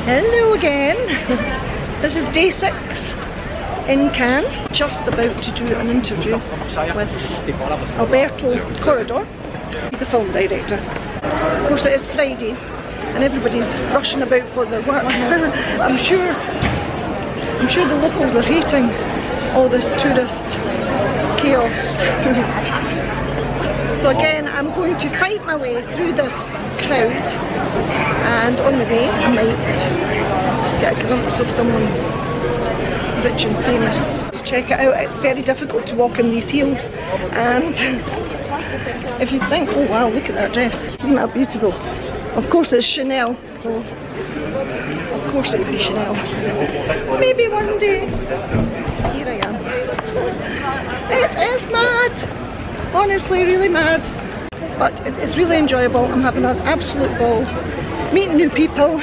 Hello again. This is day 6 in Cannes. Just about to do an interview with Alberto Corredor. He's a film director. Of course it is Friday and everybody's rushing about for their work. I'm sure the locals are hating all this tourist chaos. So again, I'm going to fight my way through this crowd, and on the way I might get a glimpse of someone rich and famous. Just check it out. It's very difficult to walk in these heels, and if you think, oh wow, look at that dress, isn't that beautiful? Of course it's Chanel, so of course it would be Chanel. Maybe one day. Here I am. It is mad! Honestly, really mad. But it is really enjoyable. I'm having an absolute ball. Meeting new people.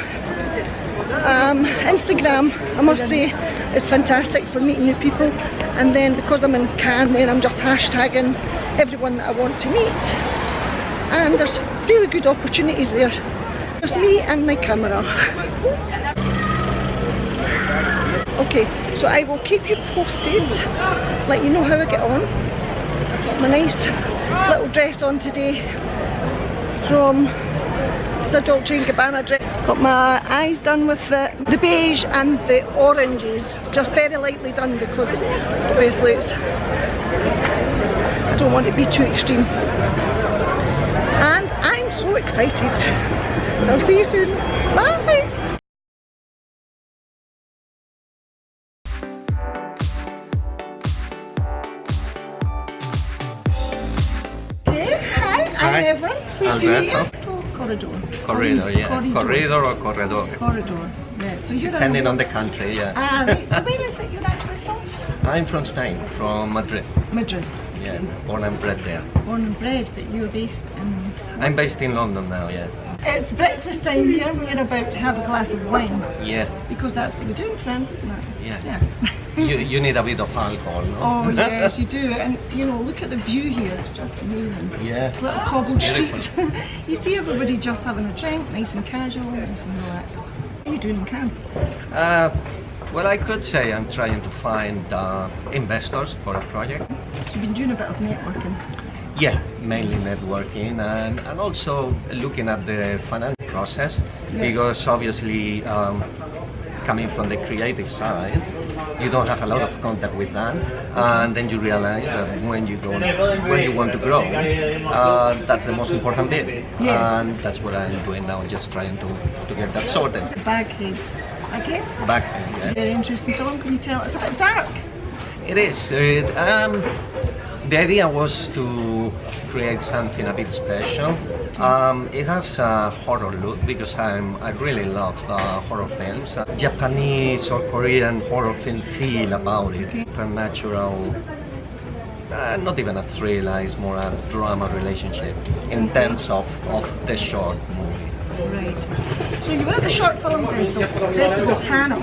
Instagram, I must say, is fantastic for meeting new people. And then because I'm in Cannes, then I'm just hashtagging everyone that I want to meet. And there's really good opportunities there. Just me and my camera. Okay, so I will keep you posted, let you know how I get on. Got my nice little dress on today from, it's a Dolce & Gabbana dress. Got my eyes done with the beige and the oranges, just very lightly done because obviously it's, I don't want it to be too extreme. And I'm so excited. So I'll see you soon. Bye! Alberto. Alberto Corredor. Corredor, yeah. Corredor or Corredor. Corredor, yeah. So you're depending on the country, yeah. Ah, right. So where is it you're actually from? I'm from Spain, from Madrid. Madrid. Yeah, born and bred there. Born and bred, but you're based in... I'm based in London now, yeah. It's breakfast time here. We're about to have a glass of wine. Yeah. Because that's what you do in France, isn't it? Yeah. You need a bit of alcohol, no? Oh yes, you do. And you know, look at the view here. It's just amazing. Yeah. Little cobbled streets. You see everybody just having a drink, nice and casual, nice and relaxed. What are you doing in Cannes? Well, I could say I'm trying to find investors for a project. You've been doing a bit of networking. Yeah, mainly networking and also looking at the financial process, because obviously coming from the creative side, you don't have a lot of contact with that, and then you realize that when you want to grow, that's the most important bit, and that's what I'm doing now, just trying to get that sorted. Baghdad. Baghdad, yeah. Very interesting film. Can you tell? It's a bit dark. It is. The idea was to create something a bit special. It has a horror look because I really love horror films. Japanese or Korean horror film feel about it. Supernatural, not even a thriller, it's more a drama relationship in terms of the short movie. Right. So you were at the Short Film Festival panel.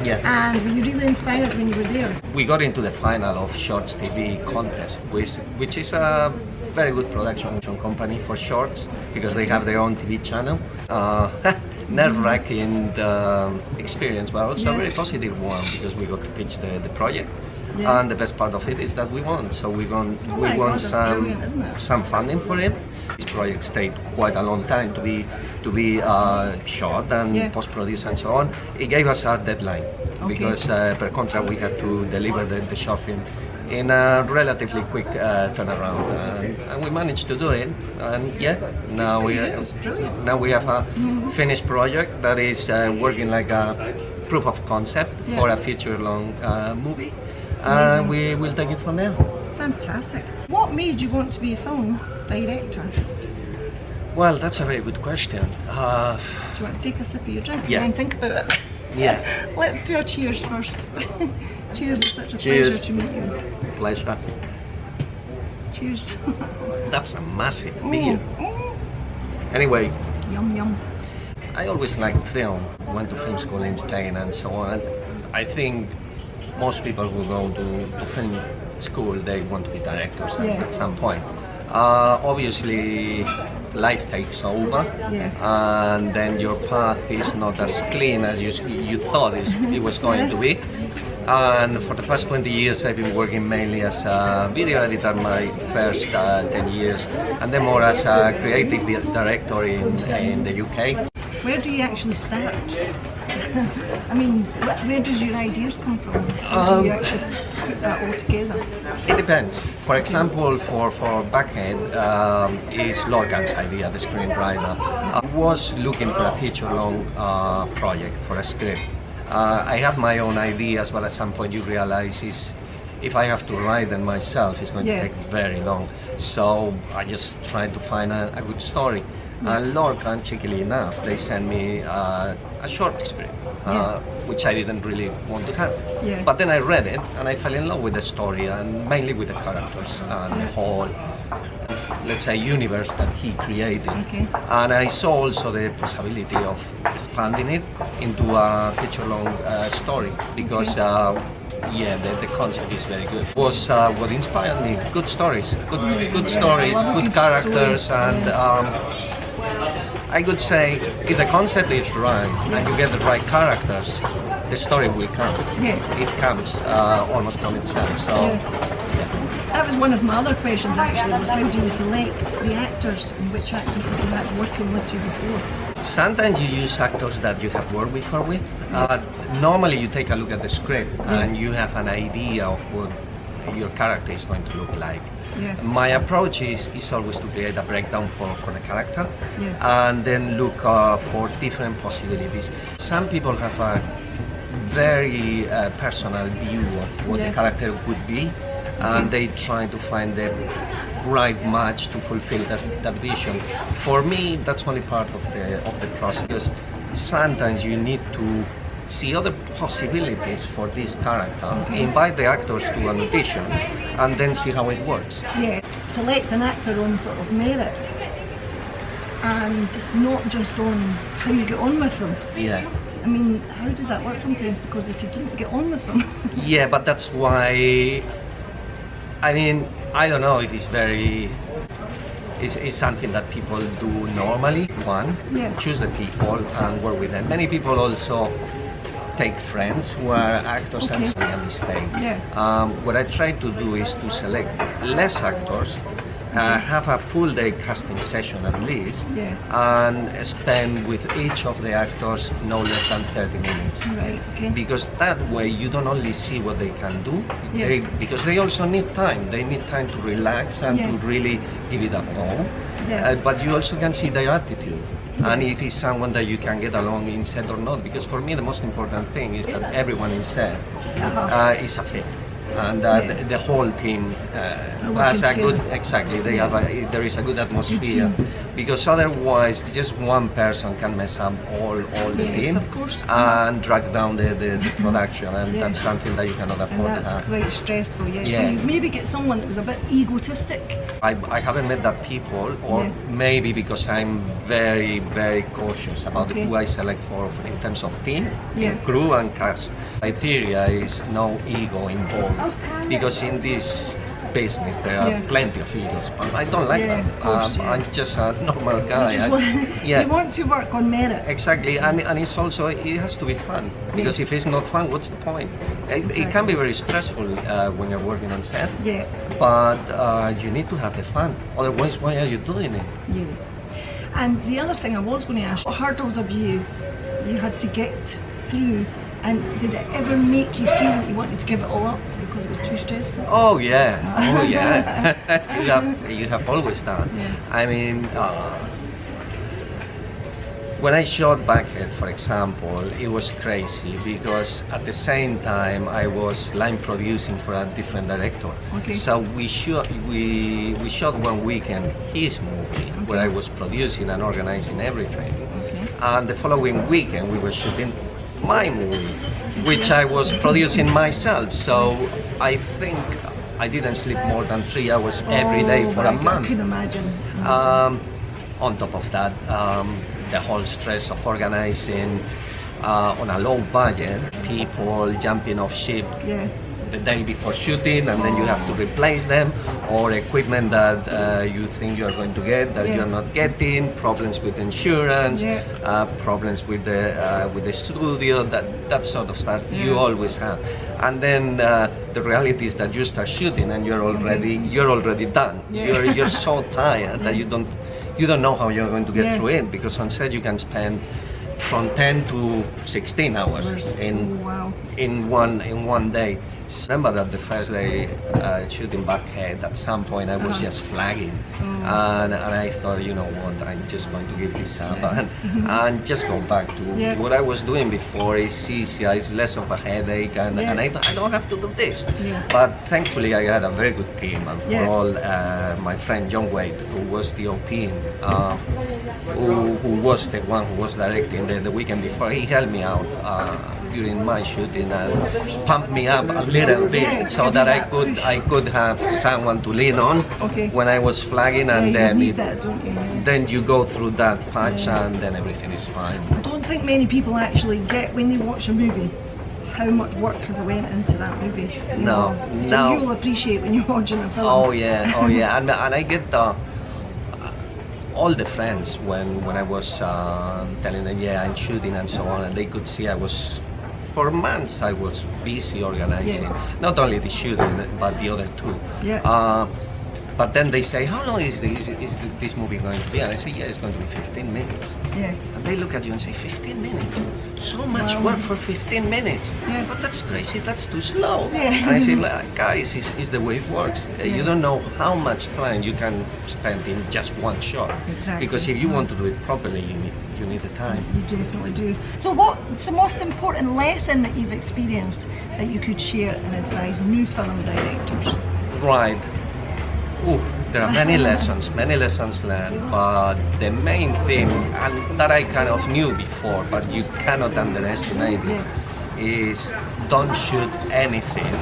Yeah. And were you really inspired when you were there? We got into the final of Shorts TV contest, which is a very good production company for shorts because they have their own TV channel. Nerve-wracking experience, but also a very positive one because we got to pitch the project. Yeah. And the best part of it is that we won. So we won some funding for it. This project stayed quite a long time to be shot and post-produced and so on. It gave us a deadline because per contract we had to deliver the short film in a relatively quick turnaround, and we managed to do it. And now we have a finished project that is working like a proof of concept for a future-long movie. And we will take it from there. Fantastic. What made you want to be a film director? Well, that's a very good question. Do you want to take a sip of your drink? Yeah. And think about it. Yeah. Let's do a cheers first. Cheers, it's such a pleasure to meet you. Pleasure. Cheers. That's a massive beer. Anyway. Yum yum. I always liked film, went to film school in Spain and so on. I think most people who go to film school, they want to be directors at some point. Obviously, life takes over, and then your path is not as clean as you thought it was going to be. And for the past 20 years I've been working mainly as a video editor, my first 10 years, and then more as a creative director in the UK. Where do you actually start? I mean, where does your ideas come from? How do you actually put that all together? It depends. For example, for Baghdad is Lorcan's idea, the screenwriter. I was looking for a feature-long project for a script. I have my own ideas, but at some point you realize if I have to write them myself, it's going to take very long. So I just try to find a good story. And Lorcan, cheekily enough, they sent me a short script, which I didn't really want to have. But then I read it and I fell in love with the story, and mainly with the characters and the whole, let's say, universe that he created. And I saw also the possibility of expanding it into a feature-long story, because the concept is very good. It was what inspired me. Good stories, good stories, good characters, and I could say if the concept is right and you get the right characters, the story will come. It comes almost from itself. So that was one of my other questions actually, was how do you select the actors, and which actors have you had working with you before? Sometimes you use actors that you have worked before with. Normally you take a look at the script and you have an idea of what your character is going to look like. My approach is always to create a breakdown for the character, and then look for different possibilities. Some people have a very personal view of what the character would be, and they try to find the right match to fulfill that vision. For me, that's only part of the process, because sometimes you need to see other possibilities for this character, invite the actors to an audition, and then see how it works. Select an actor on sort of merit, and not just on how you get on with them. I mean, how does that work sometimes? Because if you didn't get on with them... but that's why, I mean, I don't know if it's something that people do normally. One, choose the people and work with them. Many people also take friends who are actors and make a mistake. What I try to do is to select less actors, have a full day casting session at least, and spend with each of the actors no less than 30 minutes. Because that way you don't only see what they can do, because they also need time. They need time to relax and to really give it a go. But you also can see their attitude. And if it's someone that you can get along in set or not, because for me the most important thing is that everyone in set is a fit, and the whole team has a good, they have there is a good atmosphere, because otherwise just one person can mess up all the team and drag down the production, and that's something that you cannot afford. And that's quite stressful. So you maybe get someone that was a bit egotistic. I haven't met that people, or maybe because I'm very cautious about who I select for in terms of team, crew and cast. Criteria is no ego involved, because in this business there are plenty of egos, but I don't like them. I'm just a normal guy. You want to work on merit. Exactly, and it's also, it has to be fun, because if it's not fun, what's the point? It can be very stressful when you're working on set, but you need to have the fun, otherwise why are you doing it? And the other thing I was going to ask, what hurdles have you had to get through, and did it ever make you feel that you wanted to give it all up because it was too stressful? Oh yeah, you have always done. I mean, when I shot Baghdad, for example, it was crazy, because at the same time I was line producing for a different director. So we shot one weekend his movie, where I was producing and organizing everything, and the following weekend we were shooting my movie, which I was producing myself. So I think I didn't sleep more than 3 hours every day for a month. I could imagine. On top of that, the whole stress of organizing on a low budget, people jumping off ship the day before shooting, and then you have to replace them, or equipment that you think you're going to get that you're not getting, problems with insurance, problems with the studio, that sort of stuff you always have. And then the reality is that you start shooting and you're already done. You're so tired that you don't know how you're going to get through it, because on set you can spend from 10 to 16 hours in one day. Remember that the first day shooting Baghdad, at some point I was just flagging, and I thought, you know what, I'm just going to give this up and just go back to what I was doing before. It's easier, it's less of a headache, and I don't have to do this. But thankfully I had a very good team, and for all my friend John Wade, who was the OP, who was the one who was directing the weekend before, he helped me out during my shooting and pumped me up a little bit so that I could have someone to lean on when I was flagging, and then you go through that patch and then everything is fine. I don't think many people actually get, when they watch a movie, how much work has went into that movie. So you will appreciate when you're watching a film. Oh yeah, and I get all the friends when I was telling them I'm shooting and so on, and they could see for months I was busy organizing not only the shooting but the other two. But then they say, how long is this movie going to be? And I say, it's going to be 15 minutes. And they look at you and say, 15 minutes? So much work for 15 minutes? But that's crazy, that's too slow. And I say, guys, it's the way it works. You don't know how much time you can spend in just one shot. Because if you want to do it properly, you need the time. You definitely do. So what's the most important lesson that you've experienced that you could share and advise new film directors? Right. There are many lessons learned, but the main thing, and that I kind of knew before, but you cannot underestimate it, is don't shoot anything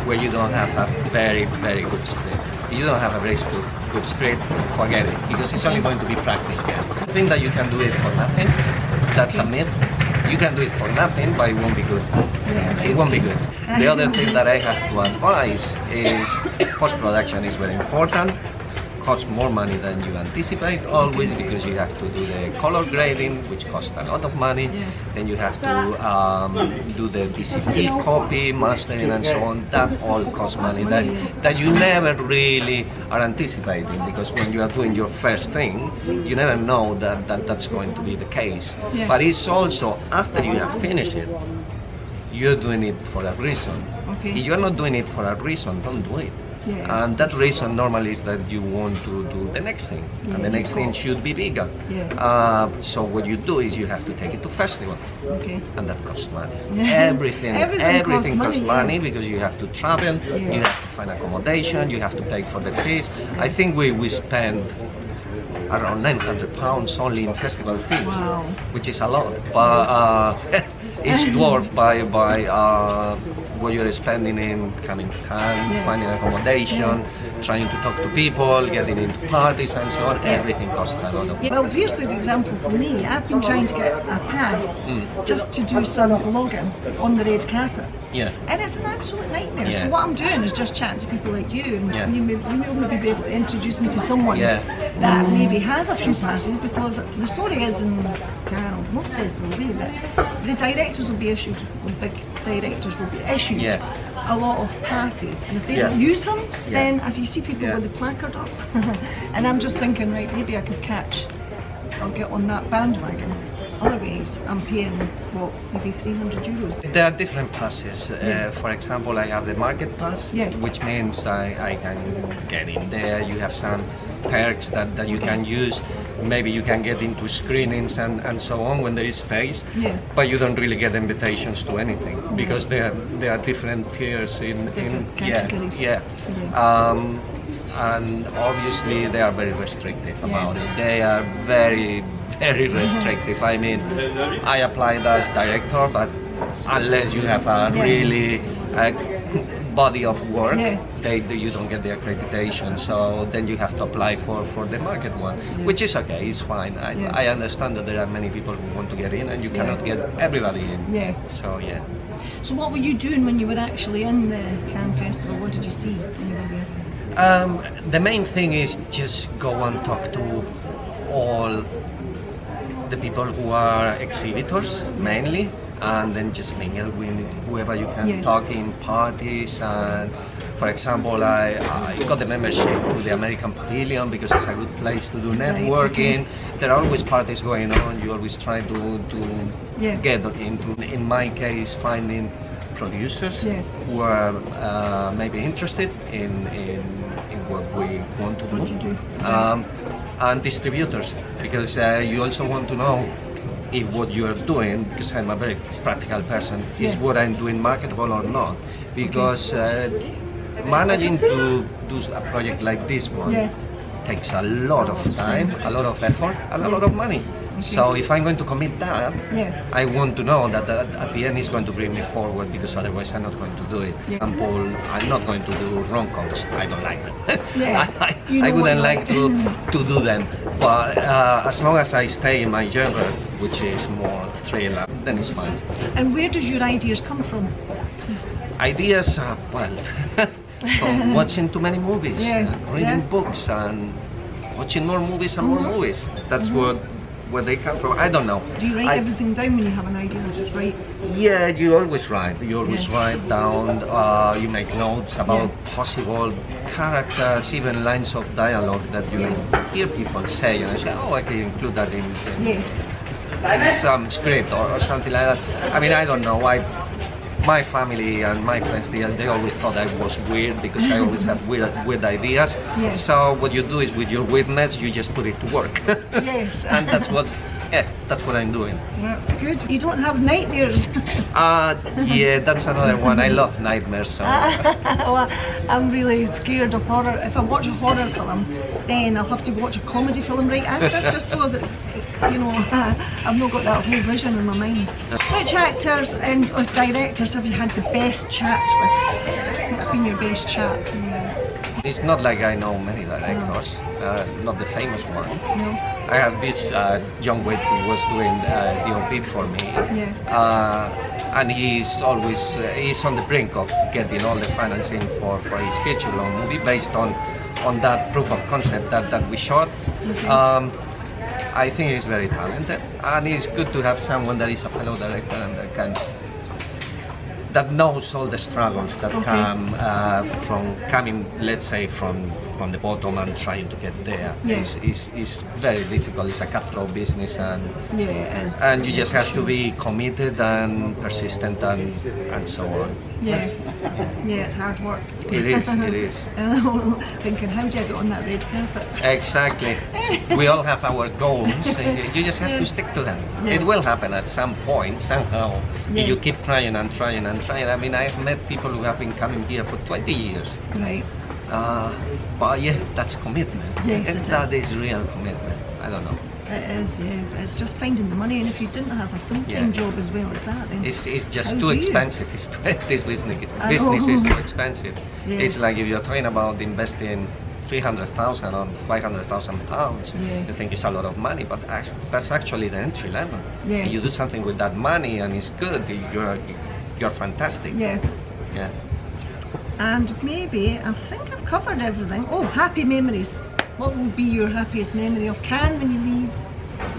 where you don't have a very, very good script. If you don't have a very good script, forget it, because it's only going to be practice again. I think that you can do it for nothing. That's a myth. You can do it for nothing, but it won't be good. It won't be good. The other thing that I have to advise is post-production is very important. Costs more money than you anticipate always, because you have to do the color grading, which costs a lot of money. Then you have to do the DCP copy, mastering and so on. That all costs money that you never really are anticipating, because when you are doing your first thing, you never know that's going to be the case. But it's also, after you have finished it, you're doing it for a reason. If you're not doing it for a reason, don't do it. And that reason normally is that you want to do the next thing, and the next thing should be bigger. So what you do is you have to take it to festivals, and that costs money. Everything costs money, because you have to travel, you have to find accommodation, you have to pay for the fees. I think we spend around £900 only in festival fees, which is a lot, but it's dwarfed by what you're spending in coming to Cannes, finding accommodation, trying to talk to people, getting into parties and so on. Everything costs a lot of money. Well, here's an example for me. I've been trying to get a pass just to do some vlogging on the red carpet. And it's an absolute nightmare. So what I'm doing is just chatting to people like you, and you may be able to introduce me to someone that maybe has a few passes, because the story is in Cannes, most festivals, that the directors will be issued, the big directors will be issued a lot of passes, and if they don't use them, then as you see people with the placard up, and I'm just thinking, right, maybe I could I'll get on that bandwagon. Otherwise, I'm paying, what, maybe €300? There are different passes. For example, I have the market pass, which means I can get in there. You have some perks that you can use. Maybe you can get into screenings and so on when there is space, but you don't really get invitations to anything, because there are different tiers in categories. And obviously they are very restrictive about it. They are very restrictive. I mean, I applied as director, but unless you have a really body of work, Yeah. you don't get the accreditation, so then you have to apply for the market one, which is okay, it's fine. I understand that there are many people who want to get in, and you cannot get everybody in. Yeah. So yeah. So what were you doing when you were actually in the Cannes Festival? What did you see when you were there? The main thing is just go and talk to all the people who are exhibitors mainly, and then just mingle with whoever you can, talk in parties. And for example, I got the membership to the American Pavilion because it's a good place to do networking. There are always parties going on, you always try to get into, in my case, finding producers who are maybe interested in what we want to do. And distributors, because you also want to know if what you are doing, because I'm a very practical person, is what I'm doing marketable or not. Because managing to do a project like this one takes a lot of time, a lot of effort, and a lot of money. So if I'm going to commit that, I want to know that at the end it's going to bring me forward, because otherwise I'm not going to do it. For example, I'm not going to do rom-coms. I don't like them. I wouldn't like to do them. But as long as I stay in my genre, which is more thriller, then it's fine. And where does your ideas come from? Ideas, well, from watching too many movies, reading books, and watching more movies and more movies. That's where they come from. I don't know. Do you write everything down when you have an idea? Just write? Yeah, you always write. You always write down. You make notes about possible characters, even lines of dialogue that you hear people say, and I say, oh, I can include that in some script or something like that. I mean, I don't know. My family and my friends, they always thought I was weird because I always had weird ideas. So what you do is, with your weirdness, you just put it to work. And that's what I'm doing. That's good. You don't have nightmares? Yeah, that's another one. I love nightmares. So. Well, I'm really scared of horror. If I watch a horror film, then I'll have to watch a comedy film right after, just so that, you know, I've not got that whole vision in my mind. Which actors and as directors have you had the best chat with? What's been your best chat? It's not like I know many directors, not the famous one. I have this young wit who was doing the OP for me, and he's always he's on the brink of getting all the financing for his feature-long movie based on that proof of concept that we shot. I think he's very talented, and it's good to have someone that is a fellow director and that knows all the struggles that come from coming, let's say, from the bottom and trying to get there. It's very difficult. It's a cutthroat business, and you just have to be committed and persistent and so on. It's hard work. It is. Thinking, how do I get on that red carpet? Exactly. We all have our goals. You just have to stick to them. It will happen at some point, somehow. If you keep trying and trying and trying. I mean, I've met people who have been coming here for 20 years. But yeah, that's commitment. That is real commitment. I don't know. It is, It's just finding the money, and if you didn't have a full-time job as well as that, then it's just too expensive. This business is too expensive. It's like if you're talking about investing 300,000 or 500,000 pounds, you think it's a lot of money, but that's actually the entry level. If you do something with that money and it's good, you're fantastic. And maybe, I think I've covered everything. Oh, happy memories. What would be your happiest memory of Cannes when you leave?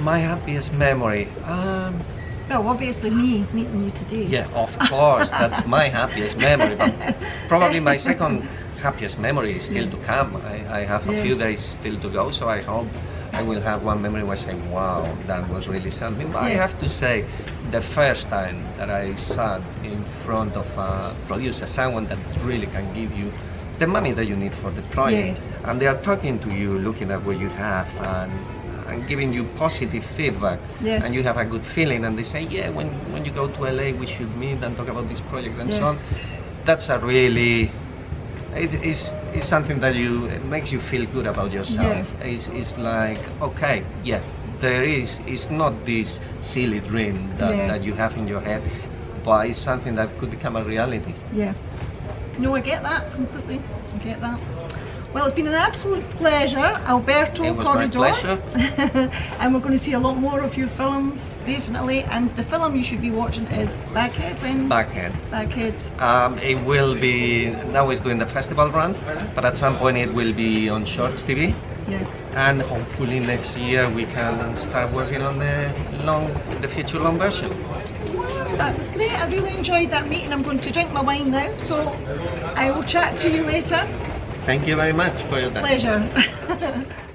My happiest memory? Well, obviously me meeting you today. Yeah, of course, that's my happiest memory. But probably my second happiest memory is still to come. I have a few days still to go, so I hope I will have one memory where I say, wow, that was really something. But I have to say, the first time that I sat in front of a producer, someone that really can give you the money that you need for the project, and they are talking to you, looking at what you have, and giving you positive feedback, and you have a good feeling, and they say, yeah, when you go to LA, we should meet and talk about this project and so on. That's a really, it's something that it makes you feel good about yourself. It's like, okay, it's not this silly dream that you have in your head, but it's something that could become a reality. No, I get that completely. I get that. Well, it's been an absolute pleasure, Alberto Corredor. My pleasure. And we're going to see a lot more of your films, definitely. And the film you should be watching is Baghdad. Baghdad. Baghdad. It will be, now it's doing the festival run, but at some point it will be on Shorts TV. Yeah. And hopefully next year we can start working on the feature long version. That was great. I really enjoyed that meeting. I'm going to drink my wine now, so I will chat to you later. Thank you very much for your time. Pleasure.